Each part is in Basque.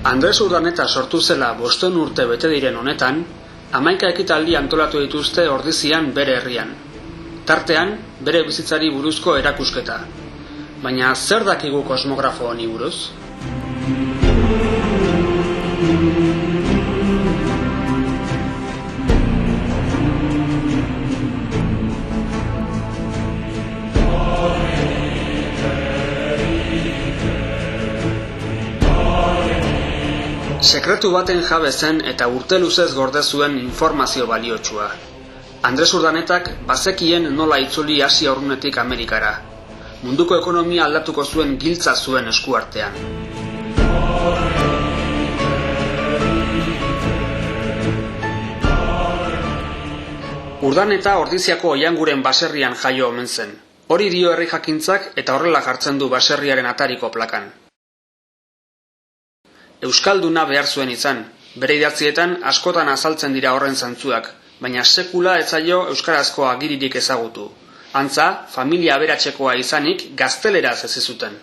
Andres Urdaneta sortu zela 500 urte bete diren honetan, 11 ekitaldi antolatu dituzte Ordizian bere herrian. Tartean, bere bizitzari buruzko erakusketa. Baina zer dakigu kosmografo honi buruz? Sekretu baten jabe zen eta urte luzez gorde zuen informazio baliotsua. Andres Urdanetak bazekien nola itzuli Asia urrunetik Amerikara. Munduko ekonomia aldatuko zuen giltza zuen eskuartean. Urdaneta Ordiziako Oianguren baserrian jaio omen zen. Hori dio herri jakintzak eta horrela jartzen du baserriaren atariko plakan. Euskalduna behar zuen izan, bere idatzietan askotan azaltzen dira horren zantzuak, baina sekula ez zaio euskarazko agiririk ezagutu. Antza, familia aberatsekoa izanik gazteleraz ez zuten.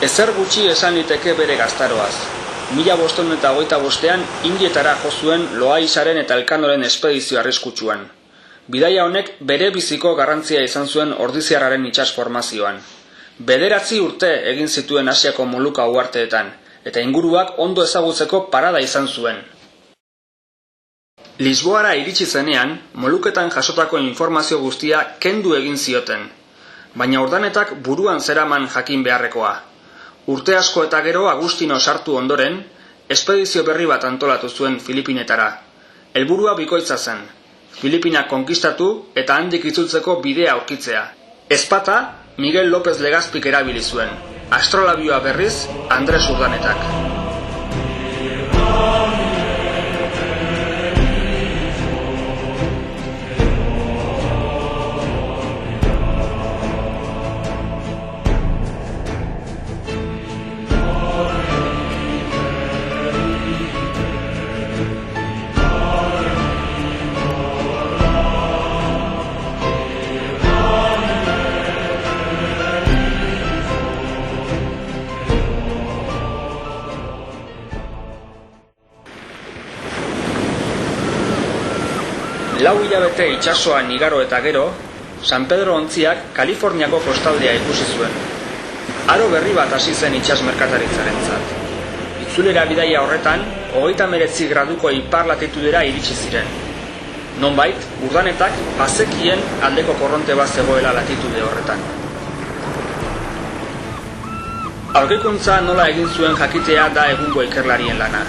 Ezer gutxi esan liteke bere gaztaroaz. 1525an Indietara jo zuen Loaisaren eta Elkanoren espedizio arriskutsuan. Bidaia honek bere biziko garrantzia izan zuen ordiziarraren itsas formazioan. 9 urte egin zituen Asiako Moluka uharteetan, eta inguruak ondo ezagutzeko parada izan zuen. Lisboara iritsi zenean, Moluketan jasotako informazio guztia kendu egin zioten, baina Urdanetak buruan zeraman jakin beharrekoa. Urte asko eta gero Agustino sartu ondoren, espedizio berri bat antolatu zuen Filipinetara. Helburua bikoitza zen, Filipinak konkistatu eta handik itzultzeko bidea aurkitzea. Ezpata, Miguel López Legazpik erabili zuen. Astrolabioa berriz, Andres Urdanetak. Lau hilabete itsasoan igaro eta gero, San Pedro ontziak Kaliforniako kostaldea ikusi zuen. Aro berri bat hasi zen itsas merkataritzarentzat. Itzulera bidaia horretan, 39 graduko ipar latitudera iritsi ziren. Nonbait, Urdanetak bazekien aldeko korronte bat zegoela latitude horretan. Aurkikuntza nola egin zuen jakitea da egungo ikerlarien lana.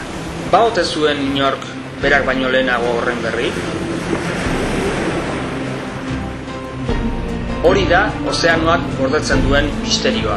Ba ote zuen inork berak baino lehenago horren berri? Hori da ozeanoak gordetzen duen misterioa.